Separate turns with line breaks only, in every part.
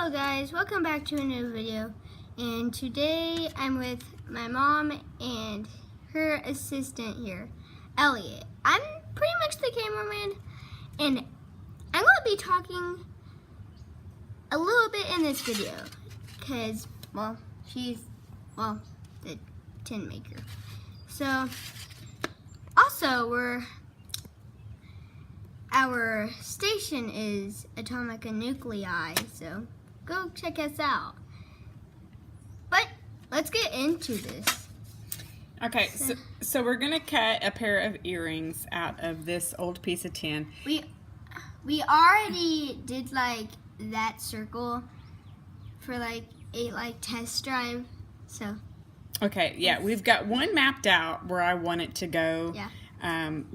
Hello guys, welcome back to a new video, and today I'm with my mom and her assistant here, Elliot. I'm pretty much the cameraman, and I'm going to be talking a little bit in this video because, well, she's, the tin maker. So, also, our station is Atomic and Nuclei, so go check us out. But let's get into this.
Okay, so we're gonna cut a pair of earrings out of this old piece of tin.
We already did like that circle for like a test drive, so.
Okay, yeah, we've got one mapped out where I want it to go.
Yeah.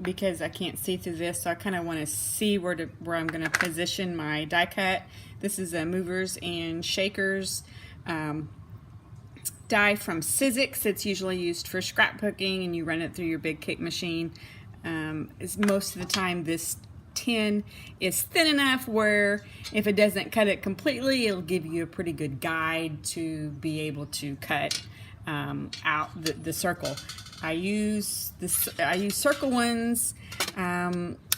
Because I can't see through this, so I kind of want to see where I'm going to position my die cut. This is a movers and shakers die from Sizzix. It's usually used for scrapbooking, and you run it through your big cake machine. Most of the time, this tin is thin enough where if it doesn't cut it completely, it'll give you a pretty good guide to be able to cut out the circle. I use circle ones,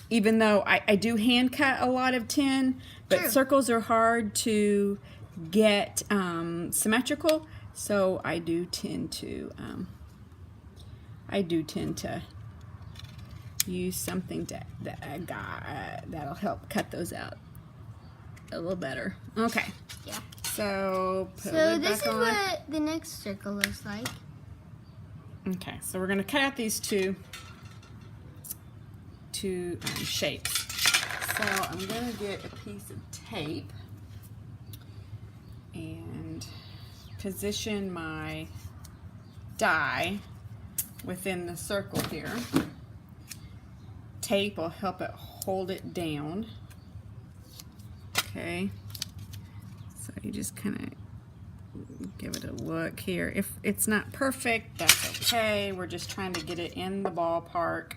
even though I do hand cut a lot of tin, but
True.
Circles are hard to get symmetrical, so I do tend to use something that'll help cut those out a little better. Okay.
Yeah.
So
This is what the next circle looks like.
Okay, so we're going to cut out these two shapes. So I'm going to get a piece of tape and position my die within the circle here. Tape will help it hold it down. Okay, so you just kind of give it a look here. If it's not perfect, that's okay. We're just trying to get it in the ballpark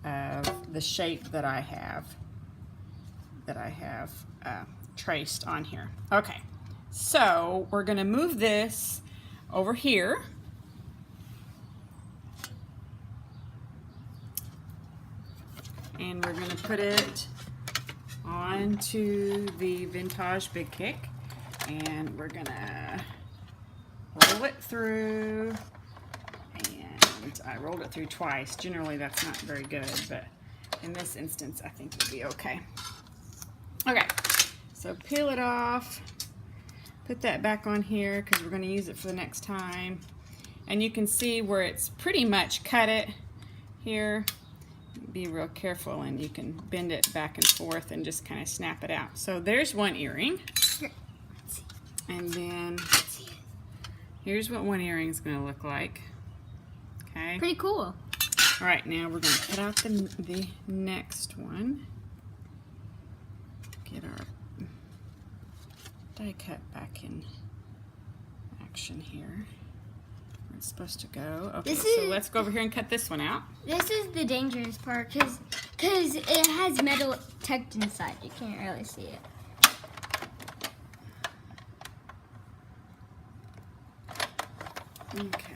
of the shape that I have traced on here. Okay, so we're going to move this over here. And we're going to put it onto the Vintage Big Kick. And we're gonna roll it through, and I rolled it through twice. Generally that's not very good, but in this instance I think it'll be okay. Okay, so peel it off, put that back on here because we're going to use it for the next time. And you can see where it's pretty much cut it here. Be real careful, and you can bend it back and forth and just kind of snap it out. So there's one earring. And then here's what one earring is going to look like. Okay.
Pretty cool.
All right, now we're going to cut out the next one. Get our die cut back in action here. Where it's supposed to go. Okay, so let's go over here and cut this one out.
This is the dangerous part because it has metal tucked inside. You can't really see it.
Okay,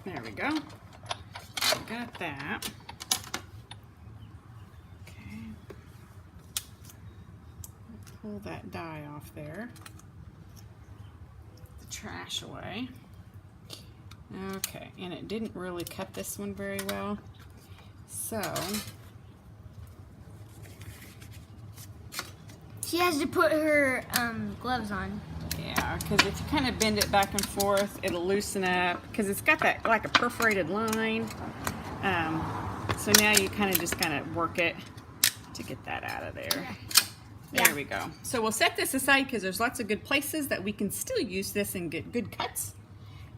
there we go. Got that. Okay. Pull that die off there. The trash away. Okay, and it didn't really cut this one very well. So
she has to put her gloves on.
yeah, because if you kind of bend it back and forth, it'll loosen up because it's got that like a perforated line. So now you kind of work it to get that out of there.
Yeah.
There we go. So we'll set this aside because there's lots of good places that we can still use this and get good cuts.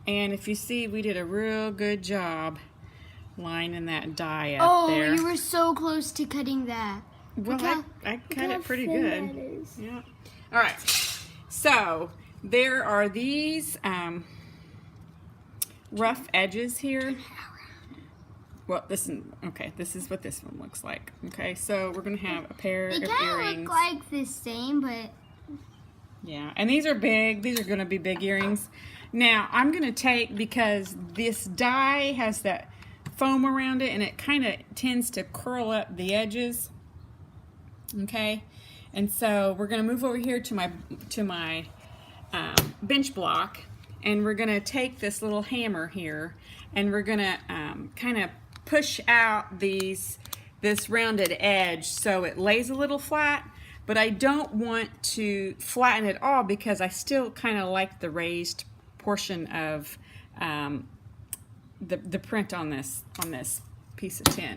And if you see, we did a real good job lining that die up there.
Oh, you were so close to cutting that.
Well, I cut it pretty good. Yeah. All right. So there are these rough edges here. Well, this is what this one looks like. Okay, so we're gonna have a pair of
They kind of
earrings.
look like the same, but
Yeah, and these are big. These are going to be big earrings. Now, I'm going to take, because this die has that foam around it, and it kind of tends to curl up the edges. Okay, and so we're going to move over here to my bench block, and we're going to take this little hammer here, and we're going to kind of push out this rounded edge so it lays a little flat. But I don't want to flatten it all, because I still kind of like the raised portion of the print on this piece of tin.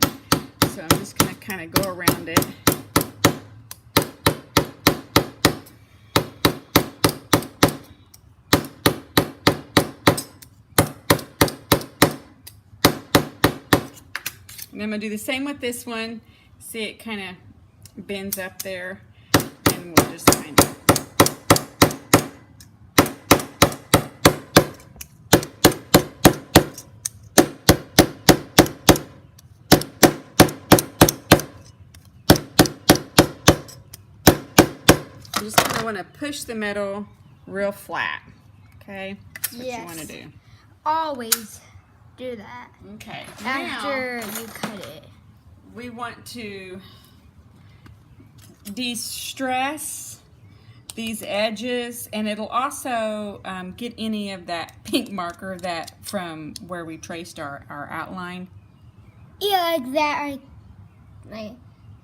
So I'm just going to kind of go around it. And I'm going to do the same with this one. See, it kind of bends up there. And we'll just kind of want to push the metal real flat. Okay? That's what you want to do.
Always do that.
Okay.
After
now,
you cut it.
We want to de-stress these edges, and it'll also get any of that pink marker that from where we traced our outline.
Yeah, like that right,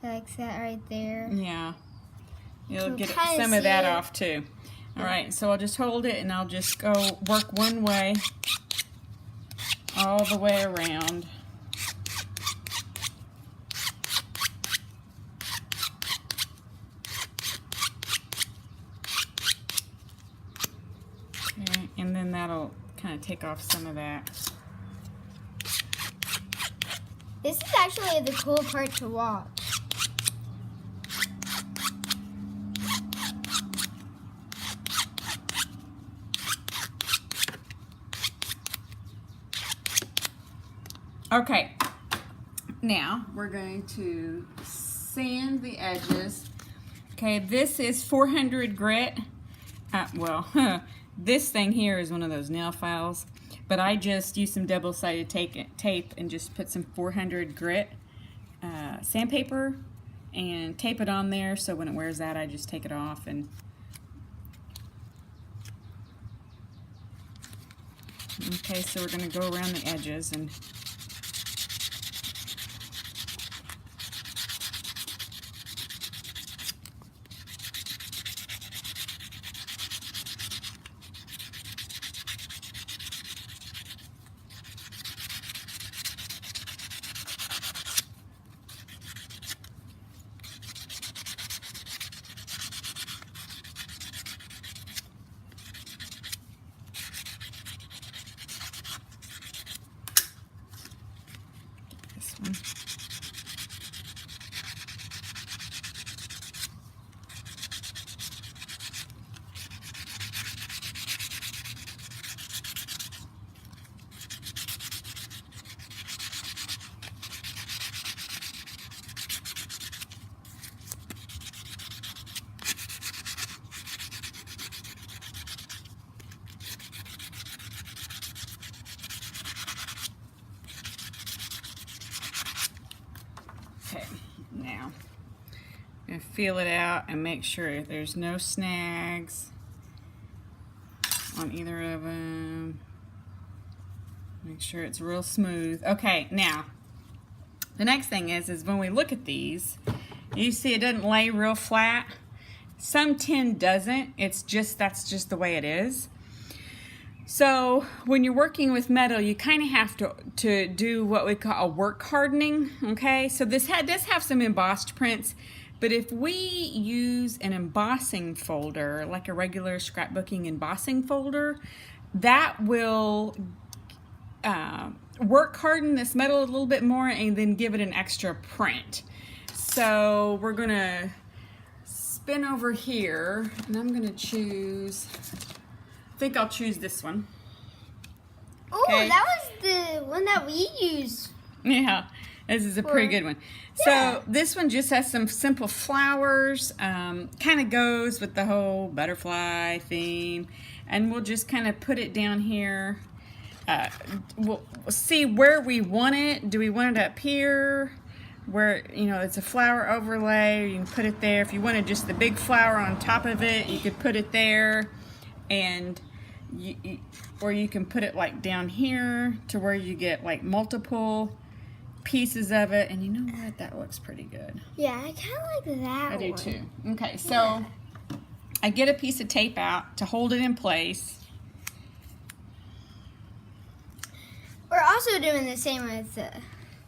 like that right there.
Yeah, you'll
So
get
kinda
some of that
see it.
off too. All right, so I'll just hold it, and I'll just go work one way all the way around. Okay, and then that'll kind of take off some of that.
This is actually the cool part to watch.
Okay, now we're going to sand the edges. Okay, this is 400 grit. This thing here is one of those nail files, but I just used some double-sided tape and just put some 400 grit sandpaper and tape it on there, so when it wears out, I just take it off. And okay, so we're going to go around the edges and this one. Okay, now I'm going to feel it out and make sure there's no snags on either of them. Make sure it's real smooth. Okay, now the next thing is when we look at these, you see it doesn't lay real flat. Some tin doesn't. That's just the way it is. So when you're working with metal, you kind of have to do what we call a work hardening, okay? So this does have some embossed prints, but if we use an embossing folder, like a regular scrapbooking embossing folder, that will work harden this metal a little bit more and then give it an extra print. So we're gonna spin over here, and I'm gonna choose, I think I'll choose this one.
Oh,
Okay.
that was the one that we used.
Yeah, This is a pretty good one.
Yeah.
So this one just has some simple flowers. Kind of goes with the whole butterfly theme. And we'll just kind of put it down here. We'll see where we want it. Do we want it up here? Where, you know, it's a flower overlay. You can put it there. If you wanted just the big flower on top of it, you could put it there. And or you can put it like down here to where you get like multiple pieces of it, and you know what, that looks pretty good.
Yeah, I kind of like that
I do
one.
too. Okay, so I get a piece of tape out to hold it in place.
We're also doing the same with the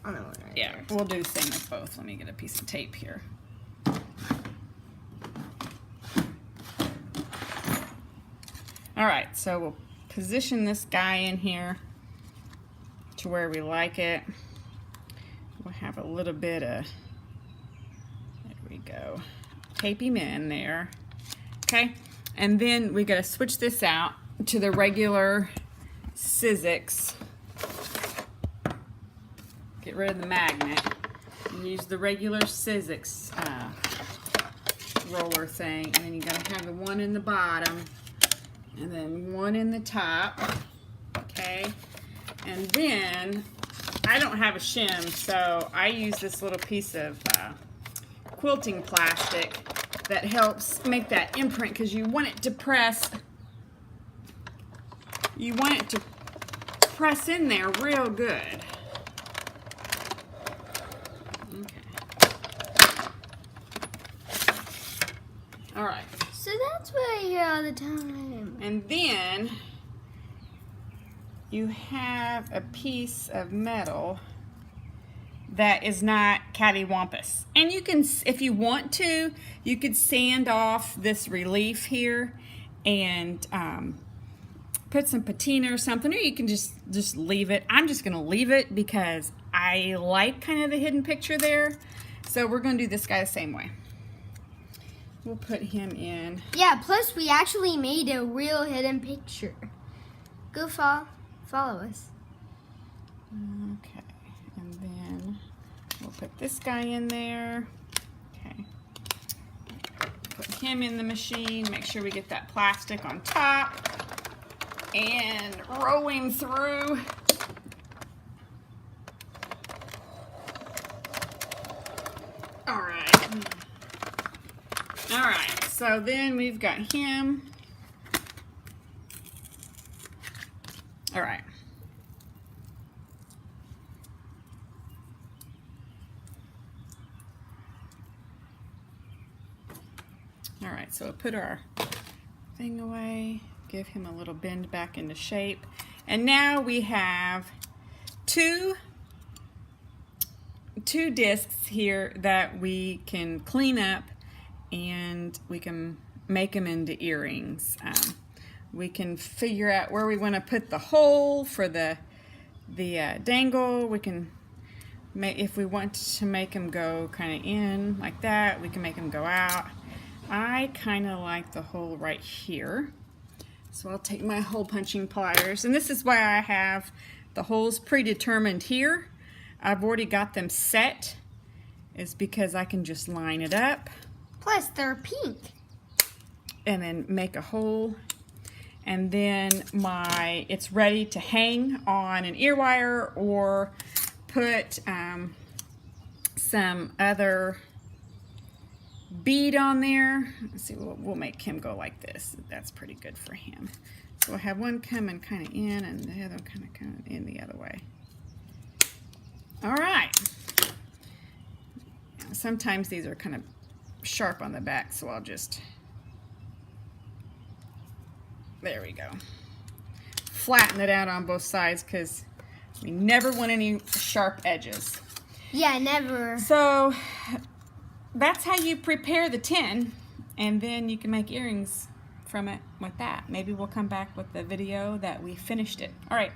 other one right
Yeah,
there.
we'll do the same with both. Let me get a piece of tape here. All right, so we'll position this guy in here to where we like it. We'll have a little bit of, there we go, tape him in there. Okay, and then we gotta switch this out to the regular Sizzix. Get rid of the magnet and use the regular Sizzix roller thing, and then you gotta have the one in the bottom and then one in the top. Okay, and then I don't have a shim, so I use this little piece of quilting plastic that helps make that imprint, because you want it to press. You want it to press in there real good. Okay. All right.
So that's what I hear all the time.
And then you have a piece of metal that is not cattywampus. And you can, if you want to, you could sand off this relief here and put some patina or something, or you can just leave it. I'm just gonna leave it because I like kind of the hidden picture there. So we're gonna do this guy the same way. We'll put him in.
Yeah, plus we actually made a real hidden picture. Go follow us.
Okay, and then we'll put this guy in there. Okay. Put him in the machine, make sure we get that plastic on top, and roll him through. All right. All right, so then we've got him. All right. All right, so we'll put our thing away, give him a little bend back into shape. And now we have two discs here that we can clean up, and we can make them into earrings. We can figure out where we want to put the hole for the dangle. We can make, if we want to make them go kind of in like that, we can make them go out. I kind of like the hole right here. So I'll take my hole punching pliers, and this is why I have the holes predetermined here. I've already got them set, is because I can just line it up.
Plus they're pink.
And then make a hole. And then it's ready to hang on an ear wire, or put some other bead on there. Let's see, we'll make him go like this. That's pretty good for him. So we'll have one coming kind of in, and the other one kind of coming in the other way. All right. Now, sometimes these are kind of sharp on the back, so I'll just, there we go. Flatten it out on both sides, because we never want any sharp edges.
Yeah, never.
So that's how you prepare the tin, and then you can make earrings from it with that. Maybe we'll come back with the video that we finished it. All right.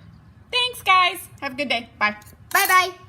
Thanks, guys. Have a good day. Bye.
Bye-bye.